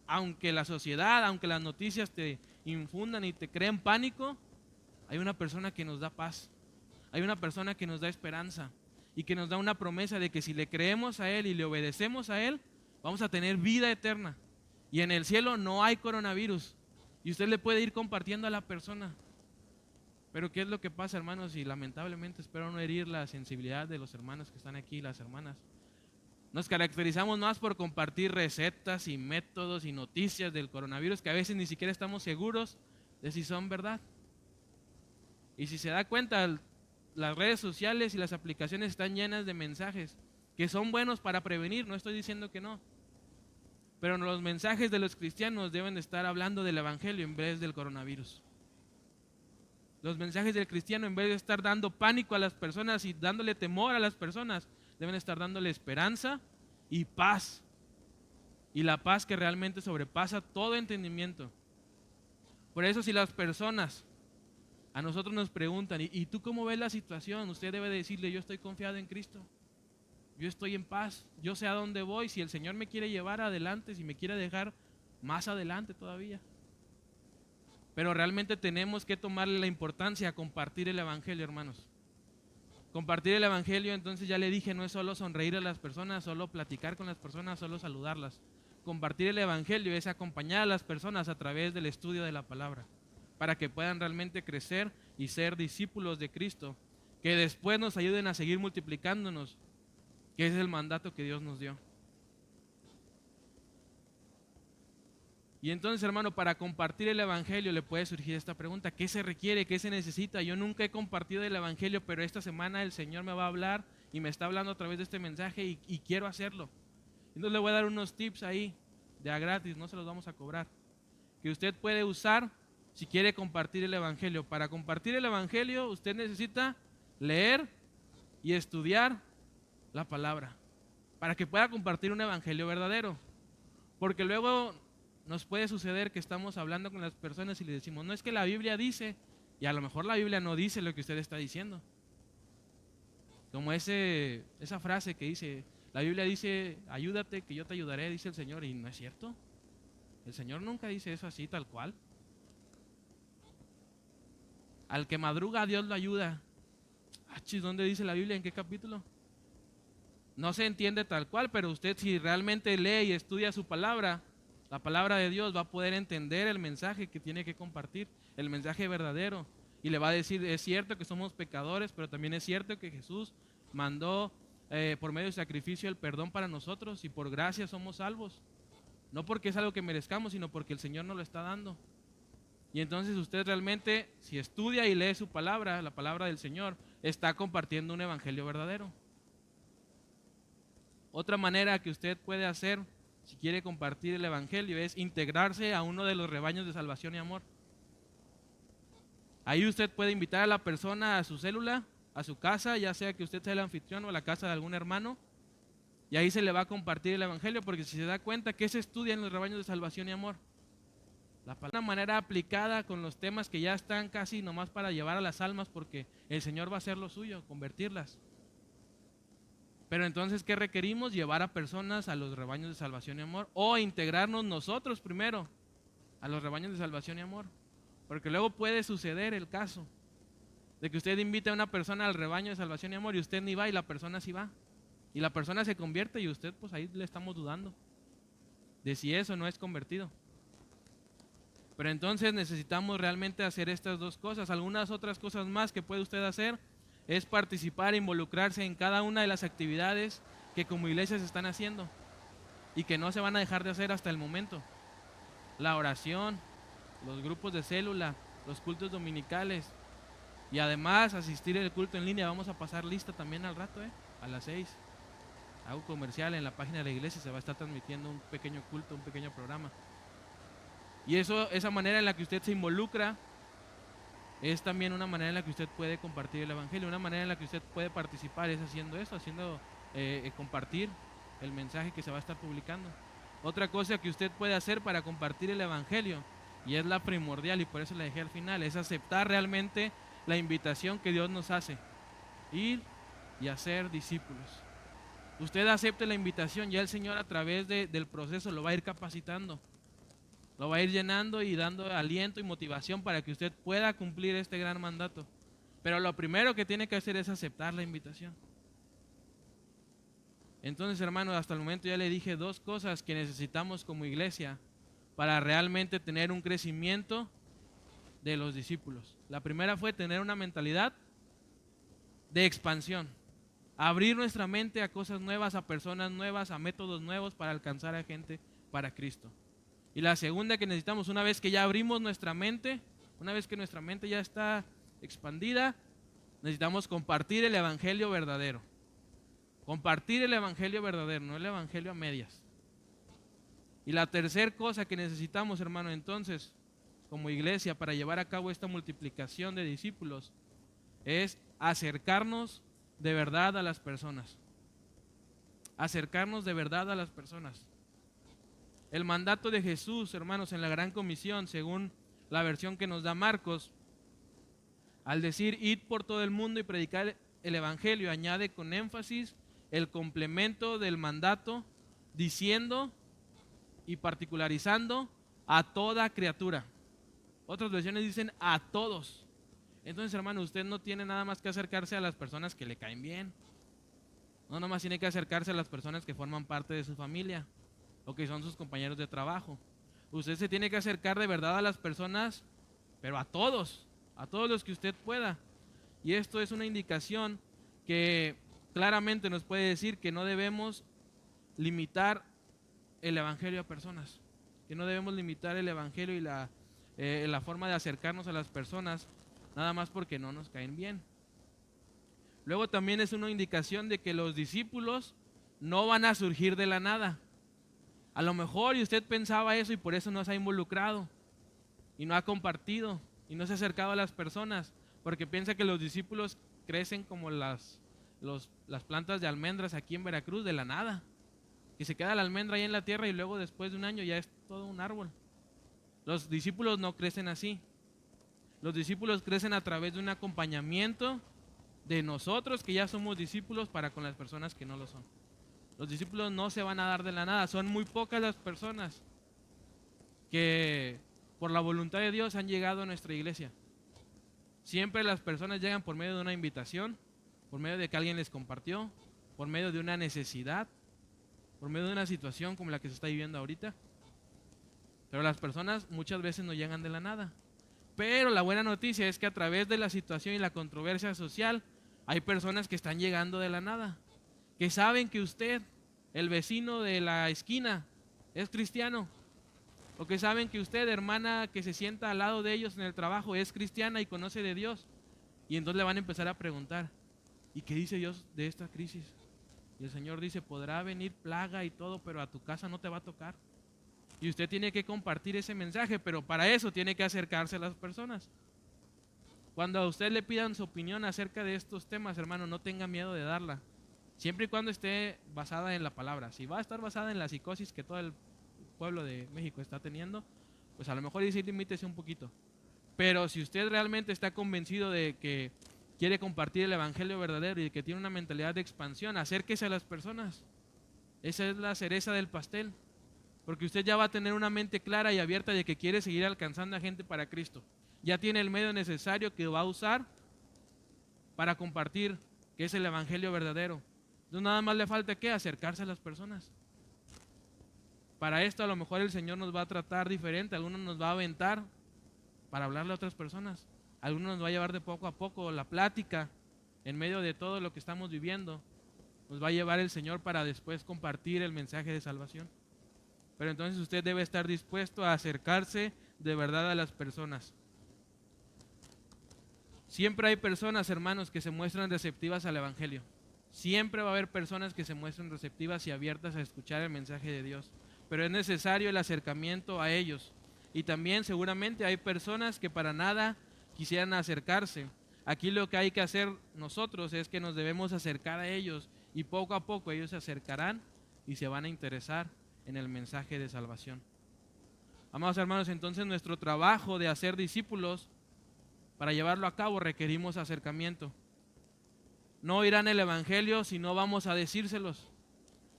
[SPEAKER 3] aunque la sociedad, aunque las noticias te infundan y te creen pánico, hay una persona que nos da paz, hay una persona que nos da esperanza y que nos da una promesa de que si le creemos a Él y le obedecemos a Él, vamos a tener vida eterna. Y en el cielo no hay coronavirus y usted le puede ir compartiendo a la persona. Pero ¿qué es lo que pasa, hermanos? Y lamentablemente espero no herir la sensibilidad de los hermanos que están aquí, las hermanas. Nos caracterizamos más por compartir recetas y métodos y noticias del coronavirus que a veces ni siquiera estamos seguros de si son verdad. Y si se da cuenta, las redes sociales y las aplicaciones están llenas de mensajes que son buenos para prevenir, no estoy diciendo que no. Pero los mensajes de los cristianos deben estar hablando del evangelio en vez del coronavirus. Los mensajes del cristiano, en vez de estar dando pánico a las personas y dándole temor a las personas, deben estar dándole esperanza y paz. Y la paz que realmente sobrepasa todo entendimiento. Por eso, si las personas a nosotros nos preguntan, ¿y tú cómo ves la situación? Usted debe decirle, yo estoy confiado en Cristo. Yo estoy en paz, yo sé a dónde voy. Si el Señor me quiere llevar adelante, si me quiere dejar más adelante todavía. Pero realmente tenemos que tomarle la importancia a compartir el evangelio, hermanos. Compartir el evangelio, entonces ya le dije, no es solo sonreír a las personas, solo platicar con las personas, solo saludarlas. Compartir el evangelio es acompañar a las personas a través del estudio de la palabra, para que puedan realmente crecer y ser discípulos de Cristo, que después nos ayuden a seguir multiplicándonos, que es el mandato que Dios nos dio. Y entonces, hermano, para compartir el evangelio le puede surgir esta pregunta: ¿qué se requiere? ¿Qué se necesita? Yo nunca he compartido el evangelio, pero esta semana el Señor me va a hablar y me está hablando a través de este mensaje y quiero hacerlo. Entonces le voy a dar unos tips ahí, de a gratis, no se los vamos a cobrar, que usted puede usar si quiere compartir el evangelio. Para compartir el evangelio usted necesita leer y estudiar la palabra, para que pueda compartir un evangelio verdadero. Porque luego nos puede suceder que estamos hablando con las personas y le decimos, no, es que la Biblia dice, y a lo mejor la Biblia no dice lo que usted está diciendo. Como esa frase que dice, la Biblia dice, ayúdate que yo te ayudaré, dice el Señor, y no es cierto. El Señor nunca dice eso así, tal cual. Al que madruga, Dios lo ayuda. ¿Dónde dice la Biblia? ¿En qué capítulo? No se entiende tal cual, pero usted, si realmente lee y estudia su palabra, la palabra de Dios, va a poder entender el mensaje que tiene que compartir, el mensaje verdadero. Y le va a decir, es cierto que somos pecadores, pero también es cierto que Jesús mandó por medio del sacrificio el perdón para nosotros, y por gracia somos salvos. No porque es algo que merezcamos, sino porque el Señor nos lo está dando. Y entonces usted realmente, si estudia y lee su palabra, la palabra del Señor, está compartiendo un evangelio verdadero. Otra manera que usted puede hacer, si quiere compartir el evangelio, es integrarse a uno de los rebaños de salvación y amor. Ahí usted puede invitar a la persona a su célula, a su casa, ya sea que usted sea el anfitrión o a la casa de algún hermano, y ahí se le va a compartir el evangelio, porque si se da cuenta, ¿qué se estudia en los rebaños de salvación y amor? La palabra de una manera aplicada con los temas que ya están casi nomás para llevar a las almas, porque el Señor va a hacer lo suyo, convertirlas. Pero entonces, ¿qué requerimos? Llevar a personas a los rebaños de salvación y amor, o integrarnos nosotros primero a los rebaños de salvación y amor. Porque luego puede suceder el caso de que usted invite a una persona al rebaño de salvación y amor y usted ni va y la persona sí va. Y la persona se convierte y usted, pues ahí le estamos dudando de si eso no es convertido. Pero entonces necesitamos realmente hacer estas dos cosas. Algunas otras cosas más que puede usted hacer es participar e involucrarse en cada una de las actividades que como iglesia se están haciendo y que no se van a dejar de hacer hasta el momento. La oración, los grupos de célula, los cultos dominicales, y además asistir al culto en línea. Vamos a pasar lista también al rato, a las 6. Hago comercial en la página de la iglesia, se va a estar transmitiendo un pequeño culto, un pequeño programa. Y esa manera en la que usted se involucra es también una manera en la que usted puede compartir el evangelio. Una manera en la que usted puede participar es haciendo eso, compartir el mensaje que se va a estar publicando. Otra cosa que usted puede hacer para compartir el evangelio, y es la primordial y por eso la dejé al final, es aceptar realmente la invitación que Dios nos hace: ir y hacer discípulos. Usted acepte la invitación, ya el Señor a través del proceso lo va a ir capacitando, lo va a ir llenando y dando aliento y motivación para que usted pueda cumplir este gran mandato. Pero lo primero que tiene que hacer es aceptar la invitación. Entonces, hermanos, hasta el momento ya le dije dos cosas que necesitamos como iglesia para realmente tener un crecimiento de los discípulos. La primera fue tener una mentalidad de expansión, abrir nuestra mente a cosas nuevas, a personas nuevas, a métodos nuevos para alcanzar a gente para Cristo. Y la segunda que necesitamos, una vez que ya abrimos nuestra mente, una vez que nuestra mente ya está expandida, necesitamos compartir el evangelio verdadero. Compartir el evangelio verdadero, no el evangelio a medias. Y la tercera cosa que necesitamos, hermano, entonces, como iglesia, para llevar a cabo esta multiplicación de discípulos, es acercarnos de verdad a las personas. Acercarnos de verdad a las personas. El mandato de Jesús, hermanos, en la Gran Comisión, según la versión que nos da Marcos, al decir, id por todo el mundo y predicar el Evangelio, añade con énfasis el complemento del mandato, diciendo y particularizando a toda criatura. Otras versiones dicen a todos. Entonces, hermano, usted no tiene nada más que acercarse a las personas que le caen bien. No, nomás tiene que acercarse a las personas que forman parte de su familia o que son sus compañeros de trabajo. Usted se tiene que acercar de verdad a las personas, pero a todos los que usted pueda. Y esto es una indicación que claramente nos puede decir que no debemos limitar el Evangelio a personas, que no debemos limitar el Evangelio y la forma de acercarnos a las personas nada más porque no nos caen bien. Luego también es una indicación de que los discípulos no van a surgir de la nada. A lo mejor y usted pensaba eso y por eso no se ha involucrado y no ha compartido y no se ha acercado a las personas, porque piensa que los discípulos crecen como las plantas de almendras aquí en Veracruz de la nada, que se queda la almendra ahí en la tierra y luego después de un año ya es todo un árbol. Los discípulos no crecen así. Los discípulos crecen a través de un acompañamiento de nosotros que ya somos discípulos para con las personas que no lo son. Los discípulos no se van a dar de la nada. Son muy pocas las personas que por la voluntad de Dios han llegado a nuestra iglesia. Siempre las personas llegan por medio de una invitación, por medio de que alguien les compartió, por medio de una necesidad, por medio de una situación como la que se está viviendo ahorita. Pero las personas muchas veces no llegan de la nada. Pero la buena noticia es que a través de la situación y la controversia social hay personas que están llegando de la nada, que saben que usted, el vecino de la esquina, es cristiano, o que saben que usted, hermana que se sienta al lado de ellos en el trabajo, es cristiana y conoce de Dios. Y entonces le van a empezar a preguntar, ¿y qué dice Dios de esta crisis? Y el Señor dice, podrá venir plaga y todo, pero a tu casa no te va a tocar. Y usted tiene que compartir ese mensaje, pero para eso tiene que acercarse a las personas. Cuando a usted le pidan su opinión acerca de estos temas, hermano, no tenga miedo de darla. Siempre y cuando esté basada en la palabra. Si va a estar basada en la psicosis que todo el pueblo de México está teniendo, pues a lo mejor dice limítese un poquito. Pero si usted realmente está convencido de que quiere compartir el Evangelio verdadero y de que tiene una mentalidad de expansión, acérquese a las personas. Esa es la cereza del pastel. Porque usted ya va a tener una mente clara y abierta de que quiere seguir alcanzando a gente para Cristo. Ya tiene el medio necesario que va a usar para compartir, que es el Evangelio verdadero. Entonces nada más le falta que acercarse a las personas. Para esto a lo mejor el Señor nos va a tratar diferente, algunos nos va a aventar para hablarle a otras personas. Algunos nos va a llevar de poco a poco la plática en medio de todo lo que estamos viviendo. Nos va a llevar el Señor para después compartir el mensaje de salvación. Pero entonces usted debe estar dispuesto a acercarse de verdad a las personas. Siempre hay personas, hermanos, que se muestran receptivas al Evangelio. Siempre va a haber personas que se muestran receptivas y abiertas a escuchar el mensaje de Dios. Pero es necesario el acercamiento a ellos. Y también seguramente hay personas que para nada quisieran acercarse. Aquí lo que hay que hacer nosotros es que nos debemos acercar a ellos y poco a poco ellos se acercarán y se van a interesar en el mensaje de salvación. Amados hermanos, entonces nuestro trabajo de hacer discípulos, para llevarlo a cabo requerimos acercamiento. No oirán el Evangelio si no vamos a decírselos.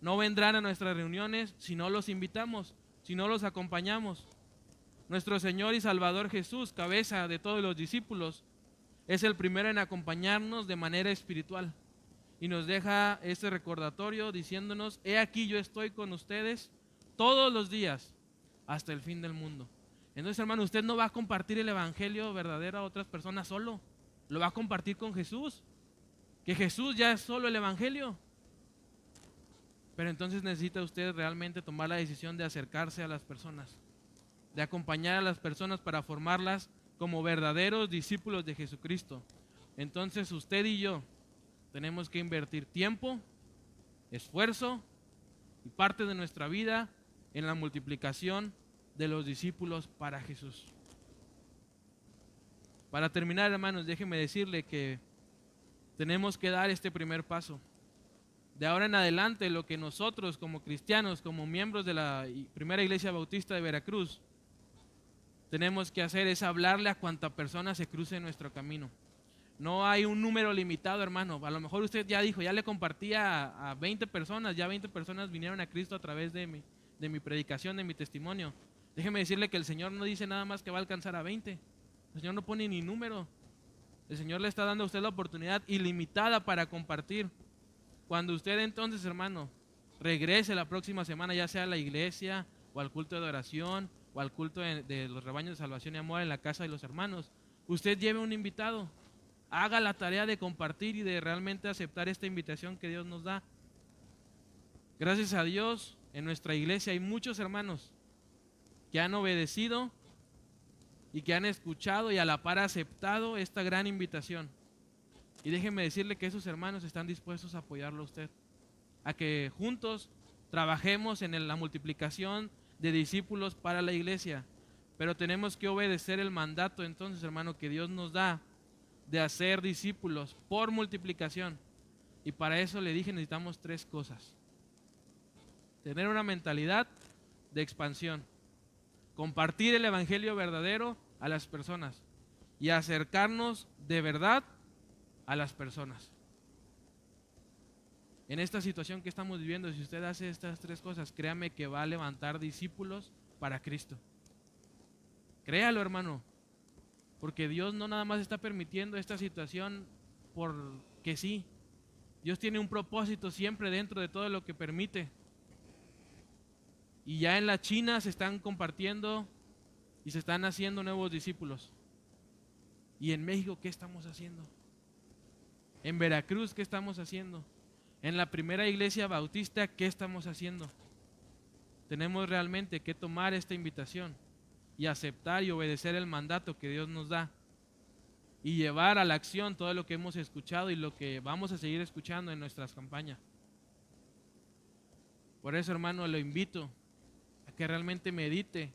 [SPEAKER 3] No vendrán a nuestras reuniones si no los invitamos, si no los acompañamos. Nuestro Señor y Salvador Jesús, cabeza de todos los discípulos, es el primero en acompañarnos de manera espiritual. Y nos deja este recordatorio diciéndonos, he aquí yo estoy con ustedes todos los días hasta el fin del mundo. Entonces, hermano, usted no va a compartir el Evangelio verdadero a otras personas solo, lo va a compartir con Jesús, que Jesús ya es solo el Evangelio. Pero entonces necesita usted realmente tomar la decisión de acercarse a las personas, de acompañar a las personas para formarlas como verdaderos discípulos de Jesucristo. Entonces usted y yo tenemos que invertir tiempo, esfuerzo y parte de nuestra vida en la multiplicación de los discípulos para Jesús. Para terminar, hermanos, déjenme decirle que tenemos que dar este primer paso. De ahora en adelante, lo que nosotros como cristianos, como miembros de la Primera Iglesia Bautista de Veracruz, tenemos que hacer es hablarle a cuanta persona se cruce en nuestro camino. No hay un número limitado, hermano. A lo mejor usted ya dijo, ya le compartí a 20 personas, ya 20 personas vinieron a Cristo a través de mi predicación, de mi testimonio. Déjeme decirle que el Señor no dice nada más que va a alcanzar a 20. El Señor no pone ni número. El Señor le está dando a usted la oportunidad ilimitada para compartir. Cuando usted entonces, hermano, regrese la próxima semana, ya sea a la iglesia o al culto de oración o al culto de los rebaños de salvación y amor en la casa de los hermanos, usted lleve un invitado. Haga la tarea de compartir y de realmente aceptar esta invitación que Dios nos da. Gracias a Dios, en nuestra iglesia hay muchos hermanos que han obedecido y que han escuchado y a la par aceptado esta gran invitación. Y déjenme decirle que esos hermanos están dispuestos a apoyarlo a usted, a que juntos trabajemos en la multiplicación de discípulos para la iglesia. Pero tenemos que obedecer el mandato entonces, hermano, que Dios nos da de hacer discípulos por multiplicación. Y para eso le dije, necesitamos 3 cosas. Tener una mentalidad de expansión, compartir el evangelio verdadero a las personas y acercarnos de verdad a las personas. En esta situación que estamos viviendo, si usted hace estas 3 cosas, créame que va a levantar discípulos para Cristo. Créalo, hermano, porque Dios no nada más está permitiendo esta situación porque sí. Dios tiene un propósito siempre dentro de todo lo que permite. Y ya en la China se están compartiendo y se están haciendo nuevos discípulos. ¿Y en México qué estamos haciendo? En Veracruz, ¿qué estamos haciendo? En la Primera Iglesia Bautista, ¿qué estamos haciendo? Tenemos realmente que tomar esta invitación y aceptar y obedecer el mandato que Dios nos da y llevar a la acción todo lo que hemos escuchado y lo que vamos a seguir escuchando en nuestras campañas. Por eso, hermano, lo invito a que realmente medite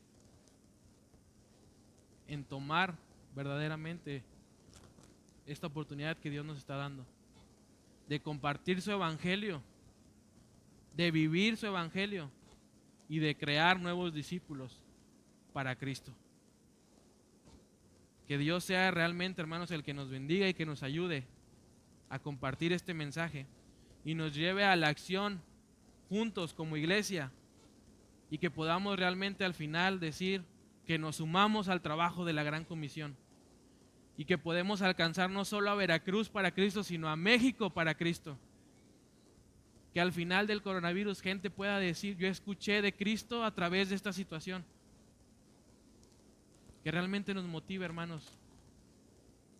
[SPEAKER 3] en tomar verdaderamente esta oportunidad que Dios nos está dando de compartir su evangelio, de vivir su evangelio y de crear nuevos discípulos para Cristo. Que Dios sea realmente, hermanos, el que nos bendiga y que nos ayude a compartir este mensaje y nos lleve a la acción juntos como iglesia y que podamos realmente al final decir que nos sumamos al trabajo de la Gran Comisión y que podemos alcanzar no solo a Veracruz para Cristo, sino a México para Cristo. Que al final del coronavirus gente pueda decir, yo escuché de Cristo a través de esta situación. Que realmente nos motive, hermanos,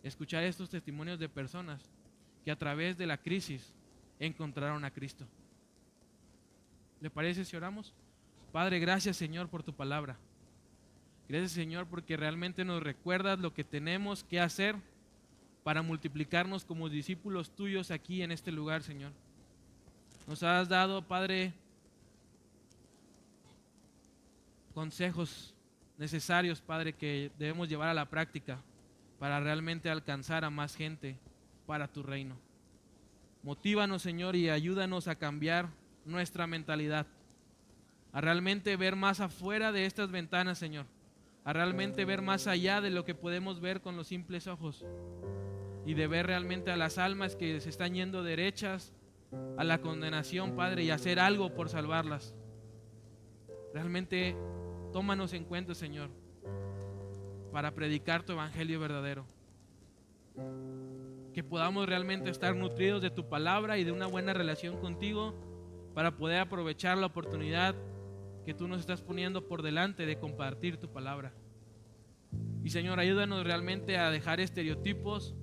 [SPEAKER 3] escuchar estos testimonios de personas que a través de la crisis encontraron a Cristo. ¿Le parece si oramos? Padre, gracias, Señor, por tu palabra. Gracias, Señor, porque realmente nos recuerdas lo que tenemos que hacer para multiplicarnos como discípulos tuyos aquí en este lugar, Señor. Nos has dado, Padre, consejos necesarios, Padre, que debemos llevar a la práctica para realmente alcanzar a más gente para tu reino. Motívanos, Señor, y ayúdanos a cambiar nuestra mentalidad, a realmente ver más afuera de estas ventanas, Señor, a realmente ver más allá de lo que podemos ver con los simples ojos y de ver realmente a las almas que se están yendo derechas a la condenación, Padre, y hacer algo por salvarlas. Realmente tómanos en cuenta, Señor, para predicar tu evangelio verdadero. Que podamos realmente estar nutridos de tu palabra y de una buena relación contigo para poder aprovechar la oportunidad que tú nos estás poniendo por delante de compartir tu palabra. Y Señor, ayúdanos realmente a dejar estereotipos,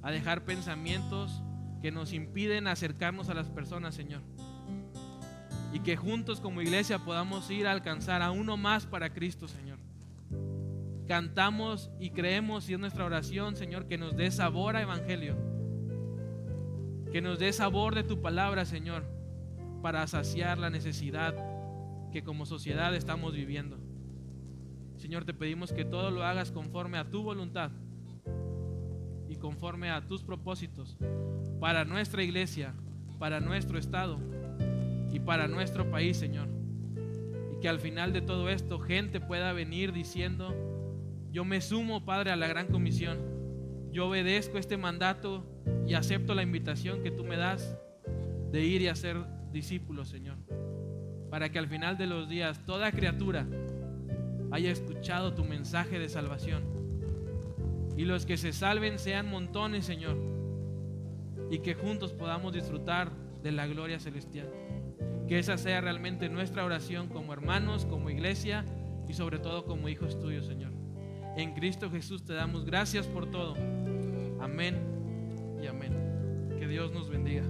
[SPEAKER 3] a dejar pensamientos que nos impiden acercarnos a las personas, Señor. Y que juntos como iglesia podamos ir a alcanzar a uno más para Cristo, Señor. Cantamos y creemos, y es nuestra oración, Señor, que nos dé sabor a evangelio, que nos dé sabor de tu palabra, Señor, para saciar la necesidad que como sociedad estamos viviendo. Señor, te pedimos que todo lo hagas conforme a tu voluntad y conforme a tus propósitos para nuestra iglesia, para nuestro estado y para nuestro país, Señor. Y que al final de todo esto gente pueda venir diciendo: yo me sumo, Padre, a la gran comisión. Yo obedezco este mandato y acepto la invitación que tú me das de ir y hacer discípulos, Señor. Para que al final de los días toda criatura haya escuchado tu mensaje de salvación. Y los que se salven sean montones, Señor. Y que juntos podamos disfrutar de la gloria celestial. Que esa sea realmente nuestra oración como hermanos, como iglesia y sobre todo como hijos tuyos, Señor. En Cristo Jesús te damos gracias por todo. Amén y amén. Que Dios nos bendiga.